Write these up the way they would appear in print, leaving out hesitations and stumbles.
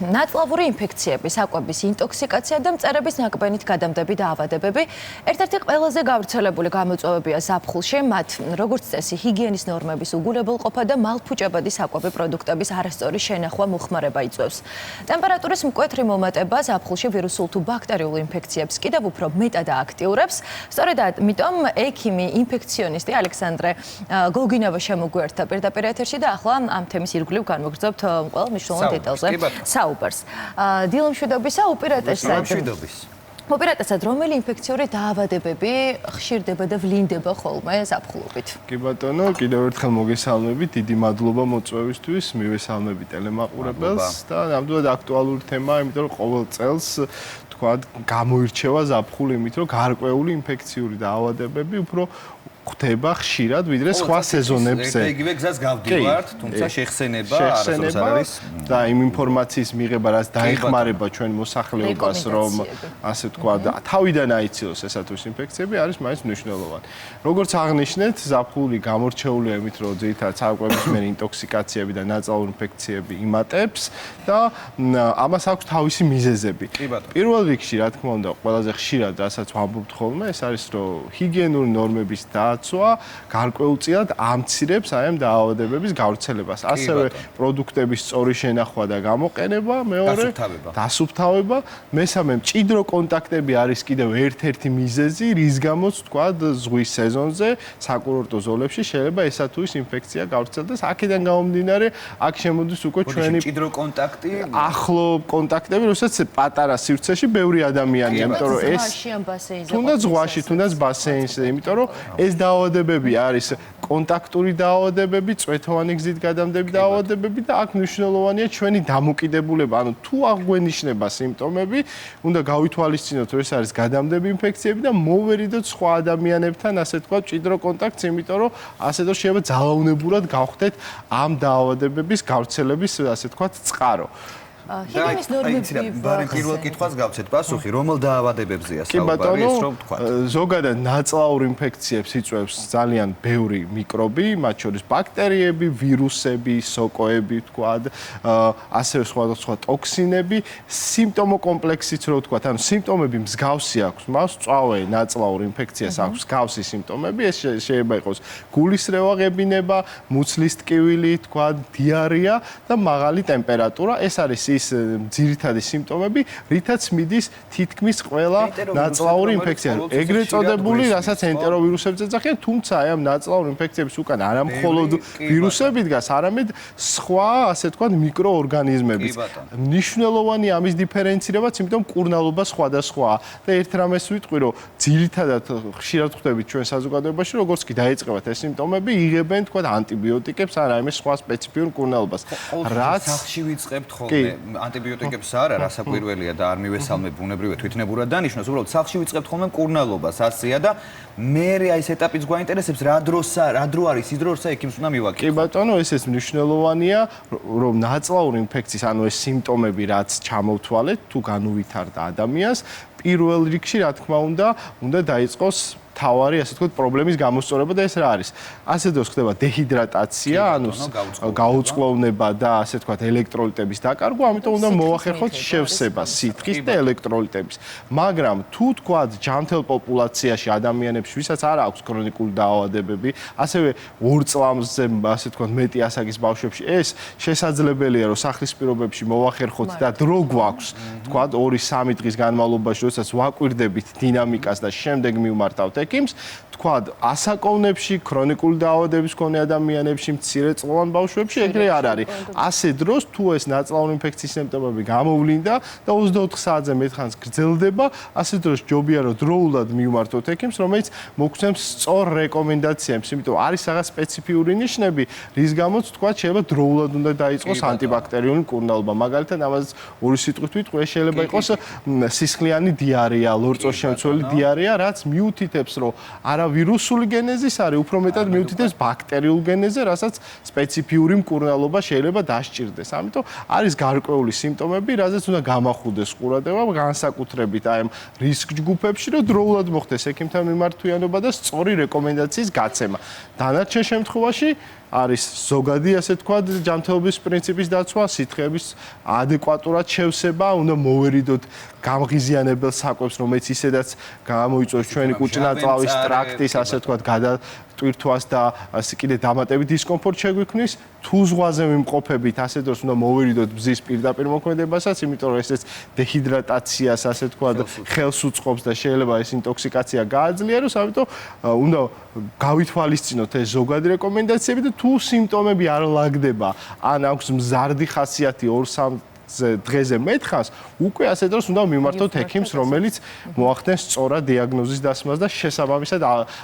ნაწლავური ინფექციები, საკვების ინტოქსიკაცია და მწერების ნაკბენით გადამდები და ავადებები ერთ-ერთი ყველაზე გავრცელებული გამოწვევებია ზაფხულში. მათ როგორც წესი ჰიგიენის ნორმების უგულებელყოფა და მალფუჭებადი საკვები პროდუქტების არასწორი შენახვა მოხმარება იწვევს. ტემპერატურის მკვეთრი მომატება ზაფხულში ვირუსულ თუ ბაქტერიულ ინფექციებს კიდევ უფრო მეტად აქტიურებს. სწორედ ამიტომ ექიმი ინფექციონისტი ალექსანდრე გოგინავა შემოგვიერთდა პირდაპირ ეთერში და ახლა ამ თემის ირგვლივ განვაგრძობთ ყველა მნიშვნელოვან დეტალზე. საუბარს. დილომშვიდობისა, უპირატესად რომელი ინფექციური დაავადებები ხშირდება და ვლინდება ხოლმე ზაფხულობით? კი ბატონო, კიდევ ერთხელ მოგესალმებით, დიდი მადლობა მოწვევისთვის, მივესალმებით ტელემაყურებელს და ნამდვილად აქტუალური თემაა, იმიტომ რომ ყოველ წელს თქვათ გამოირჩევა ზაფხული იმით, რომ გარკვეული ინფექციური დაავადებები უფრო ხდება ხშირად ვიდრე სხვა სეზონებზე. იგივე გზას გავდივართ, თუმცა შეხსენება არის და იმ ინფორმაციის მიღება, რაც დაეხმარება ჩვენ მოსახლეობას, რომ ასე ვთქვათ, თავიდან აიცილოს ესათვის ინფექციები, არის მაინც მნიშვნელოვანი. როგორც აღნიშნეთ, ზაფხული გამორჩეულია იმით, რომ ძირითადად საკვებისმიერი ინტოქსიკაციები და ნაწლავური ინფექციები იმატებს და ამას აქვს თავისი მიზეზები. პირველ რიგში, რა თქმა უნდა, ყველაზე ხშირად, რასაც ვამბობთ ხოლმე, ეს არის, რომ ჰიგიენური ნორმების დაცვა გარკვეულწილად ამცირებს აი ამ დაავადებების გავრცელებას. ასევე პროდუქტების სწორი შენახვა და გამოყენება, მეორე დასუფთავება, მესამე მჭიდრო კონტაქტები არის კიდევ ერთ-ერთი მიზეზი, რის გამოც თქვათ ზღვის სეზონზე საკურორტო ზოლებში შეიძლება ესა თუ ის ინფექცია გავრცელდეს. აქედან გამომდინარე, აქ შემოდის უკვე ჩვენი მჭიდრო კონტაქტი, ახლო კონტაქტები, როდესაც პატარა სივრცეში ბევრი ადამიანია, იმიტომ რომ ეს თუნდაც ზღვაში, თუნდაც ბასეინზე, იმიტომ რომ ეს დაავადებები არის კონტაქტური დაავადებები, წვეთოვანი გზით გადამდები დაავადებები და აქ მნიშვნელოვანია ჩვენი დამოკიდებულება. ანუ თუ აღგვენიშნება სიმპტომები, უნდა გავითვალისწინოთ, რომ ეს არის გადამდები ინფექციები და მოვერიდოთ სხვა ადამიანებთან, ასე თქვა, მჭიდრო კონტაქტს, იმიტომ რომ ასე რომ შეიძლება ძალაუნებურად გავხდეთ ამ დაავადებების გავრცელების, ასე თქვა, წყარო. ჰიგიენის ნორმები ბარემ პირველ კითხვას გავცეთ პასუხი, რომელ დაავადებებზეა საუბარი, ეს რომ თქვა. ზოგადად ნაწლავურ ინფექციებს იწვევს ძალიან ბევრი მიკრობი, მათ შორის ბაქტერიები, ვირუსები, სოკოები, თქვა, ასევე სხვადასხვა ტოქსინები, სიმპტომო კომპლექსიც რო თქვა, ანუ სიმპტომები მსგავსი აქვს, მას წვავე ნაწლავურ ინფექციას აქვს მსგავსი სიმპტომები, ეს შეიძლება იყოს გულის რევაღებინება, მუცლის ტკივილი, თქვა, დიარეა და მაღალი ტემპერატურა, ეს არის ის ძირითადი სიმპტომები, რითაც მიდის თითქმის ყველა ნაწლავური ინფექცია. ეგრეთ წოდებული, რასაც ენტეროვირუსებს ეძახიან, თუმცა აი ამ ნაწლავურ ინფექციებს უკან არა მხოლოდ ვირუსები დგას, არამედ სხვა, ასე ვთქვათ, მიკროორგანიზმებიც. მნიშვნელოვანი ამის დიფერენცირებაც, იმიტომ მკურნალობა სხვადასხვაა. და ერთ რამეს ვიტყვი, რომ ძირითადად ხშირად ხვდებით ჩვენ საზოგადოებაში, როგორც კი დაიწყებათ ეს სიმპტომები, იღებენ, თქვათ, ანტიბიოტიკებს, ან რაიმე სხვა სპეციფიურ მკურნალობას. რაც სახში ვიწყებთ ხოლმე ანტიბიოტიკებს არა, რასაკვირველია და არ მივესალმე ბუნებრივად თვითნებურად დანიშნოს, უბრალოდ სახში ვიწყებთ ხოლმე მკურნალობას, ასეა და მე აი ეს ეტაპიც გვაინტერესებს, რა დრო არის ის დრო, როცა ექიმს უნდა მივაკითხო. კი ბატონო, ესეც მნიშვნელოვანია, რომ ნაწლავური ინფექციის, ანუ ეს სიმპტომები, რაც ჩამოვთვალეთ, თუ განუვითარდა ადამიანს, პირველ რიგში, რა თქმა უნდა დაიწყოს თავარი, ასე ვთქვათ, პრობლემის გამოსწორება და ეს რა არის? ასე დროს ხდება დეჰიდრატაცია, ანუ გაუწყლოვნება და ასე ვთქვათ, ელექტროლიტების დაკარგვა, ამიტომ უნდა მოახერხოთ შევსება სითხის და ელექტროლიტების. მაგრამ თუ თქვათ, ჯანმრთელ პოპულაციაში ადამიანებს, ვისაც არ აქვს ქრონიკული დაავადებები, ასევე 2 წლამდე, ასე ვთქვათ, მეტი ასაკის ბავშვებში, ეს შესაძლებელია, რომ სახლის პირობებში მოახერხოთ და დრო გვაქვს, თქვათ, 2-3 დღის განმავლობაში, როდესაც ვაკვირდებით დინამიკას და შემდეგ მივმართავთ ექიმს, თქვათ, ასაკოვნებში, ქრონიკული დაავადების მქონე ადამიანებში, მცირეწლოვან ბავშვებში ეგრე არ არის. ასე დროს, თუ ეს ნაწლავური ინფექციის სიმპტომები გამოვლინდა და 24 საათზე მეტ ხანს გრძელდება, ასე დროს ჯობია, რომ დროულად მივმართოთ ექიმს, რომელიც მოგცემს სწორ რეკომენდაციებს, იმიტომ არის რაღაც სპეციფიური ნიშნები, რის გამოც, თქვათ, შეიძლება დროულად უნდა დაიწყოს ანტიბაქტერიული მკურნალობა. მაგალითად, ამას ორი სიტყვით ვიტყვი, ეს შეიძლება იყოს სისხლიანი დიარეა, ლორწოს-შემცველი დიარეა, რაც მიუთითებს, რომ არა ვირუსული გენეზის არის, უფრო მეტად მიუთითებს ბაქტერიულ გენეზზე, რასაც სპეციფიური მკურნალობა შეიძლება დასჭირდეს. ამიტომ არის გარკვეული სიმპტომები, რაზეც უნდა გამახვილდეს ყურადღება, განსაკუთრებით აი ამ რისკ ჯგუფებში, რომ დროულად მოხდეს ექიმთან მიმართვიანობა და სწორი რეკომენდაციის გაცემა. დანარჩენ შემთხვევაში არის ზოგადი, ასე ვთქვათ, ჯანმრთელობის პრინციპის დაცვა, სითხეების ადეკვატურად შევსება, უნდა მოვერიდოთ გამღიზიანებელ საკვებს, რომელიც ისედაც გამოიწვევს ჩვენი კუჭნაწლავის ტრაქტის, ასე ვთქვათ, გადატვირთვას და ასე კიდე დამატებით დისკომფორტ შეგვიქმნის. თუ ზღვაზე ვიმყოფებით, ასე დროს უნდა მოვერიდოთ ბზის პირდაპირ მოქმედებასაც, იმიტომ რომ ესეც დეჰიდრატაციას, ასე ვთქვათ, ხელს უწყობს და შეიძლება ეს ინტოქსიკაცია გააძლიეროს, ამიტომ უნდა გავითვალისწინოთ ეს ზოგადი რეკომენდაციები და თუ სიმპტომები არ ლაგდება, ან აქვს მზარდი ხასიათი 2-3 დღეზე მეტხანს, უკვე ასე დროს უნდა მიმართოთ ექიმს, რომელიც მოახდენს სწორად დიაგნოზის დასმას და შესაბამისად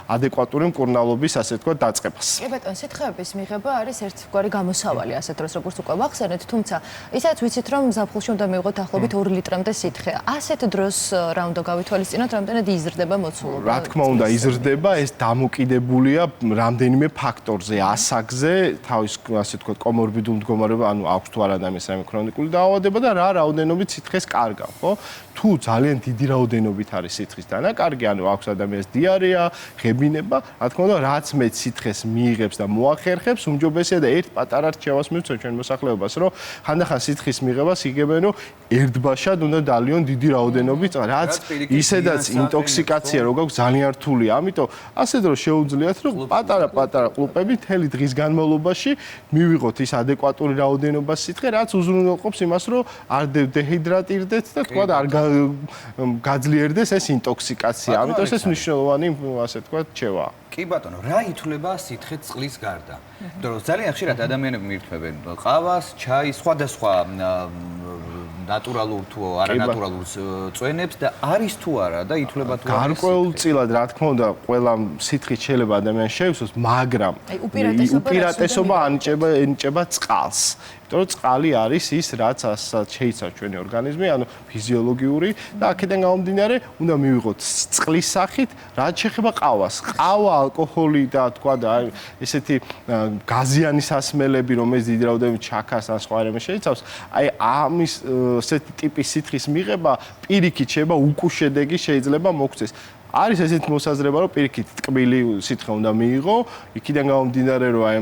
ადეკვატური მკურნალობის, ასე ვთქვათ, დაწყებას. კი ბატონო, სითხეების მიღება არის ერთგვარი გამოსავალი ასეთ დროს, როგორც უკვე ვახსენეთ, თუმცა ისაც ვიცით, რომ ზაფხულში უნდა მივიღოთ ახლობით 2 ლიტრამდე სითხე. ასეთ დროს რა უნდა გავითვალისწინოთ, რამდენად იზრდება მოცულობა? რა თქმა უნდა, იზრდება, ეს დამოკიდებულია რამდენიმე ფაქტორზე, ასაკზე, თავის, ასე ვთქვათ, კომორბიდულ მდგომარეობა, ანუ აქვს თუ არა ადამიანს რაიმე ქრონიკული დაავადება და რა რაოდენობით სითხეს კარგავ, ხო? თუ ძალიან დიდი რაოდენობით არის სითხის დანაკარგი, ანუ აქვს ადამიანს დიარეა, ღებინება, რა თქმა უნდა, რაც მეც სითხეს მიიღებს და მოახერხებს, უმჯობესია და ერთ პატარა რჩევას მივცემ ჩვენ მოსახლეობას, რომ ხანდახან სითხის მიღებას იგებენ, რომ ერთბაშად უნდა დალიონ დიდი რაოდენობით, რაც ისედაც ინტოქსიკაცია რო გაქვს ძალიან რთულია. ამიტომ ასე დროს შეუძლიათ, რომ პატარა ყლუპები მთელი დღის განმავლობაში მივიღოთ ის ადეკვატური რაოდენობა სითხე, რაც უზრუნველყოფს იმას, რომ არ დეჰიდრატირდეთ და თქვა არ გაძლიერდეს ეს ინტოქსიკაცია. ამიტომ ეს მნიშვნელოვანი, ასე თქვა, რჩევაა. კი ბატონო, რა ითვლება სითხე წყლის გარდა? იმიტომ რომ ძალიან ხშირად ადამიანები მიირთმევენ ყავას, ჩაის, სხვადასხვა ნატურალურ თუ არანატურალურ წვენებს და არის თუ არა და ითვლება თუ არა. გარკვეულწილად, რა თქმა უნდა, ყველა სითხით შეიძლება ადამიანს შეივსოს, მაგრამ უპირატესობა ანიჭება წყალს. იმიტომ რომ წყალი არის ის, რაც შეიცავს ჩვენი ორგანიზმი, ანუ ფიზიოლოგიური და აქედან გამომდინარე, უნდა მივიღოთ წყლის სახით, რაც შეეხება ყავას. ყავა, ალკოჰოლი და თქვა და ესეთი გაზიანი სასმელები, რომელიც დიდი რაოდენობით ჩაქას ან სხვა რამე შეიცავს, აი ამის ესეთი ტიპის სითხის მიღება პირიქით შეიძლება უკუშედეგი შეიძლება მოგვცეს. არის ესეთი მოსაზრება, რომ პირიქით ტკბილი სითხე უნდა მიიღო, იქიდან გამომდინარე, რომ აი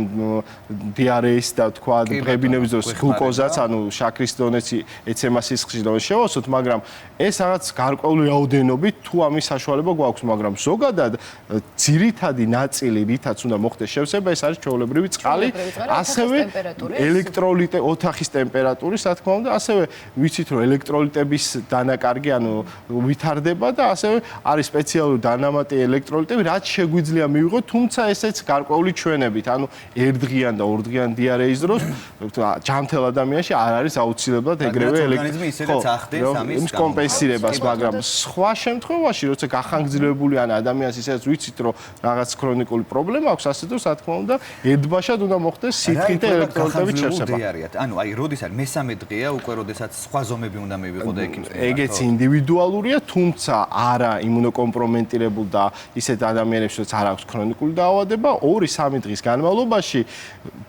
დიარეის და თქვა ღებინების დროს გლუკოზაც, ანუ შაქრის დონეც ეცემა სისხლში და შევასოთ, მაგრამ ეს რაღაც გარკვეული რაოდენობით თუ ამის საშუალება გვაქვს, მაგრამ ზოგადად ძირითადი ნაწილი, რითაც უნდა მოხდეს შევსება, ეს არის ჩვეულებრივი წყალი, ასევე ელექტროლიტე, ოთახის ტემპერატურის, რა თქმა უნდა, ასევე ვიცით, რომ ელექტროლიტების დანაკარგი, ანუ ვითარდება და ასევე არის სპეციალური დანამატი ელექტროლიტები, რაც შეგვიძლია მივიღოთ, თუმცა ესეც გარკვეული ჩვენებით, ანუ ერთდღიან და ორდღიან დიარეის დროს ჯანმრთელ ადამიანში არ არის აუცილებლად ეგრევე ორგანიზმი ისედაც ახდენს ამის კომპენსირებას, მაგრამ სხვა შემთხვევაში, როცა გახანგრძლივებული ან ადამიანს ისედაც ვიცით, რომ რაღაც ქრონიკული პრობლემა აქვს, ასე დროს, რა თქმა უნდა, ერთბაშად უნდა მოხდეს სითხით და ელექტროლიტებით შევსება. ანუ აი, როდის არის მესამე დღეა, უკვე როდესაც სხვა ზომები უნდა მივიღო და ექიმს. ეგეც ინდივიდუალურია, თუმცა არა იმუნოკომპრომენტირებულ და ისეთ ადამიანებს, რაც არ აქვს ქრონიკული დაავადება, 2-3 დღის განმავლობაში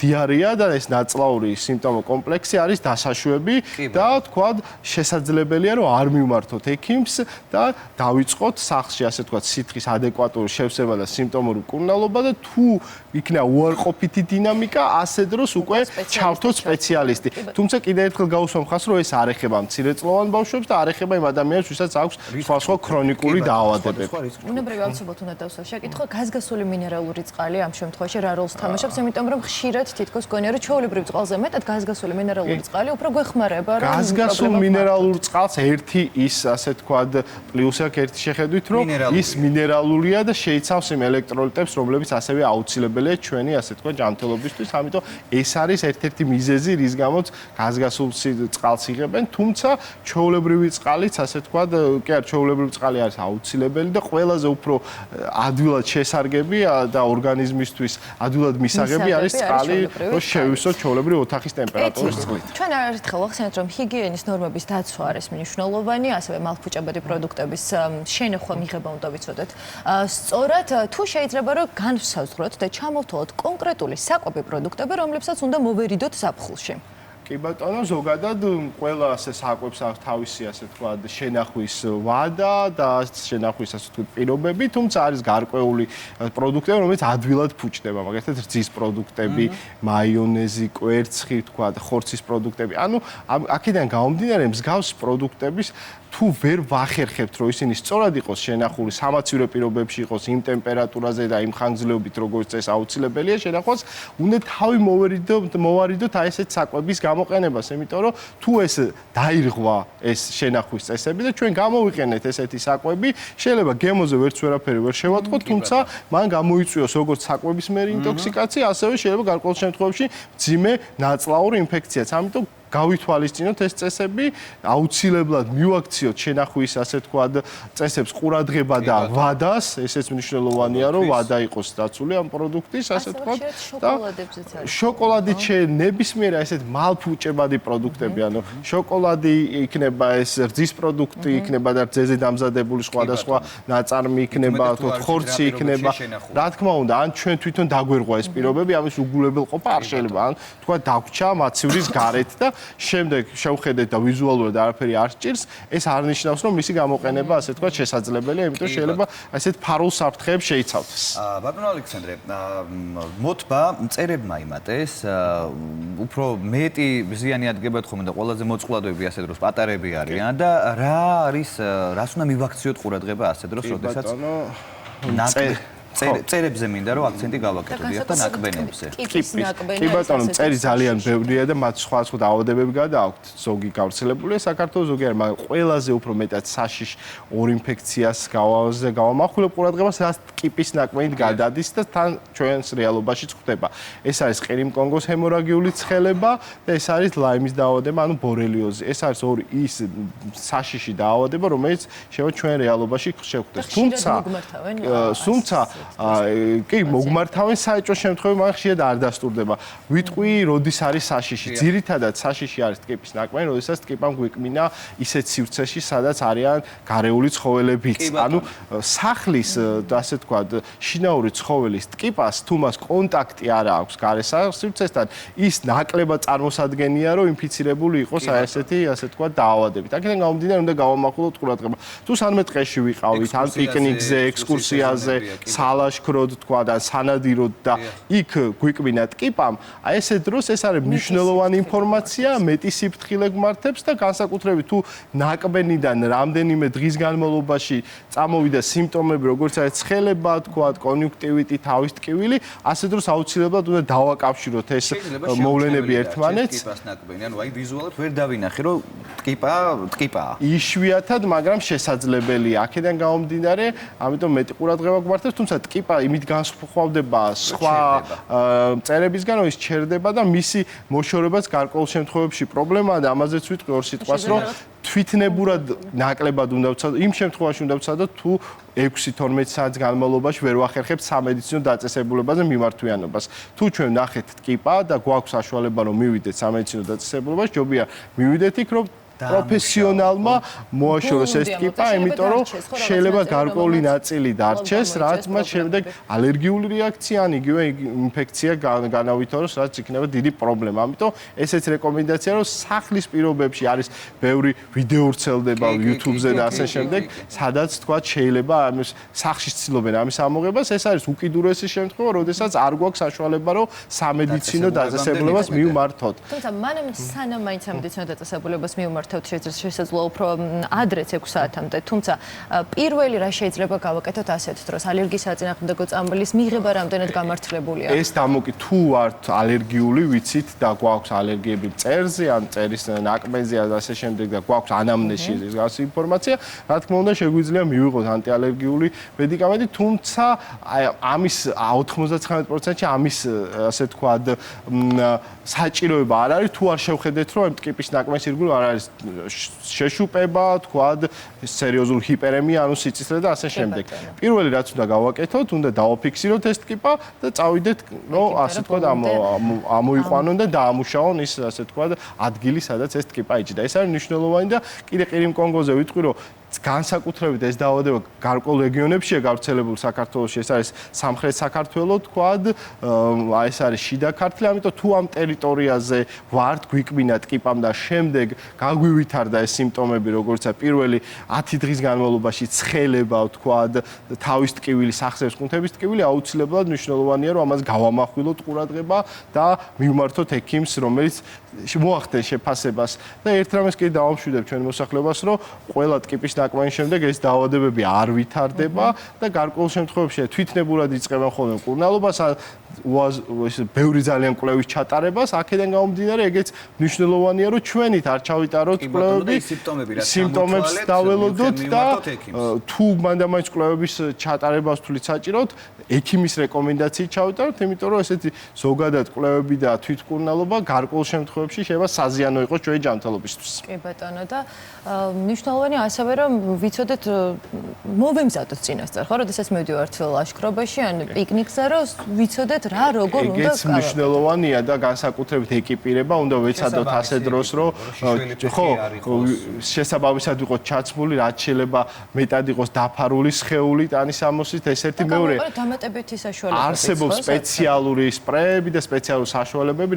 დიარეა და ეს ნაწლაური სიმპტომო კომპლექსი არის დასაშვები და თქვა შესაძლებელია, რომ არ მივმართოთ ექიმს და დავიწყოთ სახლში, ასე თქვა, სითხის ადეკვატური შევსება და სიმპტომური მკურნალობა და თუ იქნება უარყოფითი დინამიკა, ასე დროს უკვე ჩავთოთ სპეციალისტი. თუმცა კიდევ ერთხელ გავუსვამ ხაზს, რომ ეს არ ეხება მცირეწლოვან ბავშვებს და არ ეხება იმ ადამიანებს, ვისაც აქვს სხვა ქრონიკული დაავადებები. უნებრივი აუცილებლად უნდა დავსვა შეკითხვა, გაზგასული მინერალური წყალი ამ შემთხვევაში რა როლს თამაშობს, იმიტომ რომ ხშირად თითქოს გონია, რომ ჩვეულებრივ წყალზე მეტად გაზგასული მინერალური წყალი უფრო გვეხმარება, რომ გაზგასულ მინერალურ წყალს ერთი ის, ასე ვთქვათ, პლუსი აქვს ერთი შეხედვით, რომ ის მინერალურია და შეიცავს იმ ელექტროლიტებს, რომლებიც ასევე აუცილებელია ჩვენი, ასე ვთქვათ, ჯანმრთელობისთვის, ამიტომ ეს არის ერთ-ერთი მიზეზი, რის გამოც გაზგასულ წყალს იღებენ, თუმცა ჩვეულებრივი წყალიც, ასე ვთქვათ, კი არა, ჩვეულებრივი წყალი არის აუცილებელი და ყველაზე უფრო ადვილად შესარგები და ორგანიზმისთვის ადვილად მისაღები არის წყალი, რომ შევისოთ ჩვეულებრივ ოთახის ტემპერატურის წყლით. ჩვენ ერთხელ ახსენეთ, რომ ჰიგიენის ნორმების დაცვა არის მნიშვნელოვანი, ასევე მალხფუჭებადი პროდუქტების შენახვა მიღება უნდა ვიცოდეთ. სწორად, თუ შეიძლება რომ განვსაზღვროთ და ჩამოვთვალოთ კონკრეტული საკვები პროდუქტები, რომლებსაც უნდა მოვერიდოთ ზაფხულში. კი ბატონო, ზოგადად ყველა ასე საკვებს აქვს თავისი ასე თქვა შენახვის ვადა და შენახვის ასე თქვა პირობები, თუმცა არის გარკვეული პროდუქტები, რომელიც ადვილად ფუჭდება, მაგალითად რძის პროდუქტები, მაიონეზი, კვერცხი, თქვა ხორცის პროდუქტები. ანუ აქედან გამომდინარე, მსგავს პროდუქტების თუ ვერ ვახერხებთ, რომ ისინი სწორად იყოს შენახული, სამაცივრო პირობებში იყოს იმ ტემპერატურაზე და იმ ხანგრძლივობით, როგორც წეს აუცილებელია შენახვას, უნდა თავი მოვარიდოთ აი ესეთ საკვების გამოყენებას, იმიტომ რომ თუ ეს დაირღვა ეს შენახვის წესები და ჩვენ გამოვიყენეთ ესეთი საკვები, შეიძლება გემოზე ვერც ვერაფერი ვერ შევატყოთ, თუმცა მან გამოიწვიოს როგორც საკვების მერი ინტოქსიკაცია, ასევე შეიძლება გარკვეულ შემთხვევებში მძიმე ნაწლავური ინფექციაც. ამიტომ გავითვალისწინოთ ეს წესები, აუცილებლად მივაქციოთ შენახვის ასე თქვა წესებს ყურადღება და ვადას, ესეც მნიშვნელოვანია, რომ ვადა იყოს დაცული ამ პროდუქტის, ასე თქვა. შოკოლადით ნებისმიერ ესეთ მალფუჭებადი პროდუქტები, ანუ შოკოლადი იქნება ეს რძის პროდუქტი, იქნება და რძეზე დამზადებული სხვადასხვა ნაწარმი იქნება, ხორცი იქნება. რა თქმა უნდა, ან ჩვენ თვითონ დაგვერღვა ეს პირობები, ამის უგულებელყოფა არ შეიძლება. ან თქვა დაგვრჩა მაცივრის გარეთ და შემდეგ შევხედეთ და ვიზუალურად არაფერი არ სჭირს, ეს არ ნიშნავს, რომ მისი გამოყენება ასე თქვა შესაძლებელია, იმიტომ შეიძლება ასეთ ფარულ საფრთხეებს შეიცავდეს. ბატონო ალექსანდრე, მოთბა მწერებმა იმატეს, უფრო მეტი ზიანი ადგებათ ხოლმე და ყველაზე მოწყვლადები ასე დროს პატარები არიან და რა არის, რას უნდა მივაქციოთ ყურადღება ასე დროს, როდესაც წერებზე მინდა რომ აქცენტი გავაკეთო და ნაკბენებზე. კი ბატონო, წერი ძალიან ბევრია და მათ სხვადასხვა დაავადებები გადააქვთ. ზოგი გავრცელებულია საქართველოს, ზოგი არ, მაგრამ ყველაზე უფრო მეტად საშიშ ორ ინფექციას გავამახვილებ ყურადღებას, რაც კიპის ნაკბენით გადადის და თან ჩვენს რეალობაშიც ხდება. ეს არის ყირიმკონგოს ჰემორაგიული ცხელება და ეს არის ლაიმის დაავადება, ანუ ბორელიოზი. ეს არის ორი ის საშიში დაავადება, რომელიც შეიძლება ჩვენ რეალობაში შევხვდეს. თუმცა კი მოგმართავენ საეჭვო შემთხვევებში, მაგრამ ხშირად არ დასტურდება. ვიტყვი, როდის არის საშიში. ძირითადად საშიში არის ტკიპის ნაკბენი, როდესაც ტკიპამ გვიკმინა ისეთ სივრცეში, სადაც არიან გარეული ცხოველებიც. ანუ სახლის, ასე თქვა, შინაური ცხოველის ტკიპას, თუ მას კონტაქტი არ აქვს გარე სივრცესთან, ის ნაკლებად წარმოსადგენია, რომ ინფიცირებული იყოს ესეთი, ასე თქვა, დაავადებით. აქედან გამომდინარე, უნდა გავამახვილოთ ყურადღება. თუ სანმე ტყეში ვიყავით, ან პიკნიკზე, ექსკურსიაზე, სალაშქროდ თქვა და სანადიროდ და იქ გვიკმინა ტკიპამ, აი ესეთ დროს ეს არის მნიშვნელოვანი ინფორმაცია, მეტი სიფრთხილე გმართებს და განსაკუთრებით თუ ნაკბენიდან რამდენიმე დღის განმავლობაში წამოვიდა სიმპტომები, როგორც არის ცხელება, თქვა, კონიუნქტივიტი, თავის ტკივილი, ასე დროს აუცილებლად უნდა დავაკავშიროთ ეს მოვლენები ერთმანეთს. ტკიპას ნაკბენი, ანუ აი ვიზუალურად ვერ დავინახე, რომ ტკიპაა. იშვიათად, მაგრამ შესაძლებელია. აქედან გამომდინარე, ამიტომ მეტი ყურადღება გვართებს, თუმცა ტკიპა იმით განსხვავდება სხვა მწერებისგან, რომ ის ჩერდება და მისი მოშორებაც გარკვეულ შემთხვევებში პრობლემაა და ამაზეც ვიტყვი ორ სიტყვას, რომ თვითნებურად ნაკლებად უნდა ვცადოთ, იმ შემთხვევაში უნდა ვცადოთ, თუ 6-12 საათის განმავლობაში ვერ ვახერხებთ სამედიცინო დაწესებულებაზე მიმართვიანობას. თუ ჩვენ ნახეთ ტკიპა და გვაქვს საშუალება, რომ მივიდეთ სამედიცინო დაწესებულებაში, ჯობია მივიდეთ იქ, რომ პროფესიონალმა მოაშოროს ეს ტკიპა, იმიტომ რომ შეიძლება გარკვეული ნაწილი დარჩეს, რაც მას შემდეგ ალერგიული რეაქცია ან იგივე ინფექცია განავითაროს, რაც იქნება დიდი პრობლემა. ამიტომ ესეც რეკომენდაცია, რომ სახლის პირობებში არის ბევრი ვიდეო ვრცელდება YouTube-ზე და ასე შემდეგ, სადაც თქვა შეიძლება ამის სახში ცდილობენ ამის ამოღებას, ეს არის უკიდურესი შემთხვევა, როდესაც არ გვაქვს საშუალება, რომ სამედიცინო დაწესებულებას მივმართოთ. თუმცა მანამ სანამ მაინც სამედიცინო დაწესებულებას მივმართოთ შესაძლოა უფრო ადრეც 6 საათამდე, თუმცა პირველი რა შეიძლება გავაკეთოთ ასეთ დროს ალერგიის საწინააღმდეგო წამოლის მიღება რამდენად გამართლებულია? ეს დამოკიდ თუ ვართ ალერგიული, ვიცით და გვაქვს ალერგიები მწერზე, ან მწერის ნაკბენზე და ასე შემდეგ და გვაქვს ანამნეზში ეს ინფორმაცია, რა თქმა უნდა შეგვიძლია მივიღოთ ანტიალერგიული მედიკამენტი, თუმცა ამის 99%-ში ამის ასე თქვა საჭიროება არ არის, თუ არ შევხედეთ, რომ ამ ტკიპის ნაკბენის ირგვლივ არ არის შეშუპება, თქვა, სერიოზული ჰიპერემია, ანუ სიცოცხლე და ასე შემდეგ. პირველი რაც უნდა გავაკეთოთ, უნდა დავაფიქსიროთ ეს ტკიპა და წავიდეთ, რომ ასე თქვა, ამოიყვანონ და დაამუშაონ ის ასე თქვა, ადგილი, სადაც ეს ტკიპა იჭდა. ეს არის მნიშვნელოვანი და კიდე ყირიმკონგოზე ვიტყვი, რომ განსაკუთრებით ეს დაავადება გარკვეულ რეგიონებშია გავრცელებული საქართველოში, ეს არის სამხრეთ საქართველო, თქვად, ეს არის შიდა ქართლი, ამიტომ თუ ამ ტერიტორიაზე ვართ, გვიკმინა ტკიპამ და შემდეგ გაგვივითარდა ეს სიმპტომები, როგორიცაა პირველი 10 დღის განმავლობაში ცხელება, თქვად, თავის ტკივილი, სახსრების კუნთების ტკივილი, აუცილებლად მნიშვნელოვანია, რომ ამას გავამახვილოთ ყურადღება და მივმართოთ ექიმს, რომელიც მოახდენს შეფასებას და ერთ რამეს კი დავამშვიდებ ჩვენ მოსახლეობას, რომ ყველა ტკიპის ნაკმარის შემდეგ ეს დაავადებები არ ვითარდება და გარკვეულ შემთხვევებში თვითნებურად იწყებენ ხოლმე მკურნალობას, ბევრი ძალიან კვლევის ჩატარებას, აქედან გამომდინარე, ეგეც მნიშვნელოვანია, რომ ჩვენით არ ჩავიტაროთ კვლევები, სიმპტომებს დაველოდოთ და თუ მანდამაინც კვლევების ჩატარებას თulit საჭიროთ, ექიმის რეკომენდაციით ჩავიტაროთ, იმიტომ რომ ესეთი ზოგადად კვლევები და თვითმკურნალობა გარკვეულ შემთხვევებში შეიძლება საზიანო იყოს ჩვენი ჯანმრთელობისთვის. კი ბატონო და მნიშვნელოვანია ასევე რომ ვიცოდეთ მოვემზადოთ წინასწარ, ხო, როდესაც მივდივართ ლაშქრობაში ან პიკნიკზე, რომ ვიცოდეთ რა როგორ უნდა ეგეც მნიშვნელოვანია და განსაკუთრებით ეკიპირება უნდა ვეცადოთ ასე დროს, რომ ხო, შესაბამისად ვიყოთ ჩაცმული, რაც შეიძლება მეტად იყოს დაფარული სხეულით, ანისამოსით, ეს ერთი მეორე. დამატებითი საშუალებები არსებობს სპეციალური სპრეები და სპეციალური საშუალებები,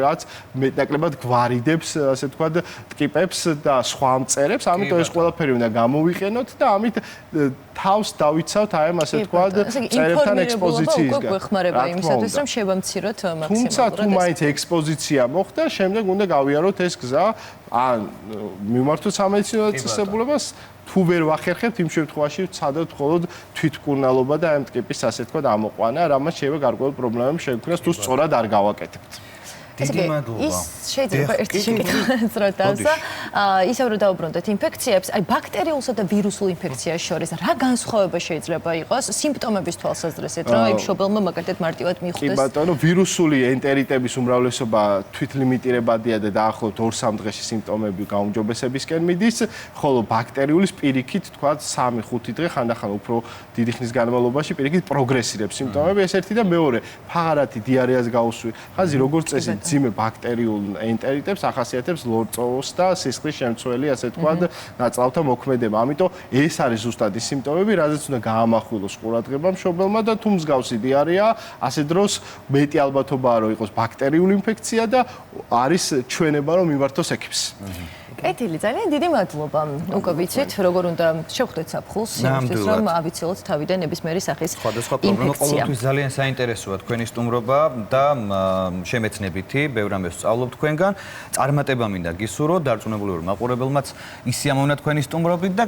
რაც მეტნაკლებად გვარიდებს, ასე ვთქვათ, ტკიპებს და სხვა მწერებს, ამიტომ ეს ყველაფერი უნდა გამოვიყენოთ და ამით თავს დავიცავთ აი ამ ასე ვთქვათ, წერებთან ექსპოზიციისგან. გვეხმარება იმისათვის, რომ შევამციროთ მაქსიმალურად. თუმცა თუ მაინც ექსპოზიცია მოხდა, შემდეგ უნდა გავიაროთ ეს გზა, ან მივმართოთ სამედიცინო დაწესებულებას, თუ ვერ ვახერხებთ იმ შემთხვევაში ვცადოთ მხოლოდ თვითმკურნალობა და ამ ტკიპის ასე ვთქვათ ამოყვანა, რამაც შეიძლება გარკვეული პრობლემები შეგვქნას, თუ სწორად არ გავაკეთებთ. დიდი მადლობა. ის შეიძლება ერთი შეკითხვაც რა დავსა. ისევ რომ დაუბრუნდეთ ინფექციებს, აი ბაქტერიულსა და ვირუსულ ინფექციას შორის რა განსხვავება შეიძლება იყოს სიმპტომების თვალსაზრისით, რომ აი მშობელმა მაგათად მარტივად კი მიხვდეს? ბატონო, ვირუსული ენტერიტების უმრავლესობა თვითლიმიტირებადია და დაახლოებით 2-3 დღეში სიმპტომები გაუმჯობესებისკენ მიდის, ხოლო ბაქტერიული პირიქით, თქვათ 3-5 დღე ხანდახან უფრო დიდი ხნის განმავლობაში პირიქით პროგრესირებს სიმპტომები, ეს ერთი და მეორე, ფაღარათი დიარეას გაუსვი. ხაზი როგორც წესი ძიმე ბაქტერიულ ენტერიტებს ახასიათებს ლორწოვოს და სისხლის შემცველი, ასე ვთქვათ, ნაწლავთა მოქმედება. ამიტომ ეს არის ზუსტად ის სიმპტომები, რაზეც უნდა გაამახვილოს ყურადღება მშობელმა და თუ მსგავსი დიარეა, ასე დროს მეტი ალბათობაა, რომ იყოს ბაქტერიული ინფექცია და არის ჩვენება, რომ მიმართოს ექიმს. კეთილი, ძალიან დიდი მადლობა. უკვე ვიცით, როგორ უნდა შევხვდეთ საფხულს, იმისთვის რომ ავიცილოთ თავიდან ნებისმიერი სახის სხვადასხვა პრობლემა ყოველთვის ძალიან საინტერესოა თქვენი სტუმრობა და შემეცნებითი, ბევრ რამეს ვსწავლობ თქვენგან. წარმატება მინდა გისურვოთ, დარწმუნებული ვარ მაყურებელმაც ისიამოვნა თქვენი სტუმრობით და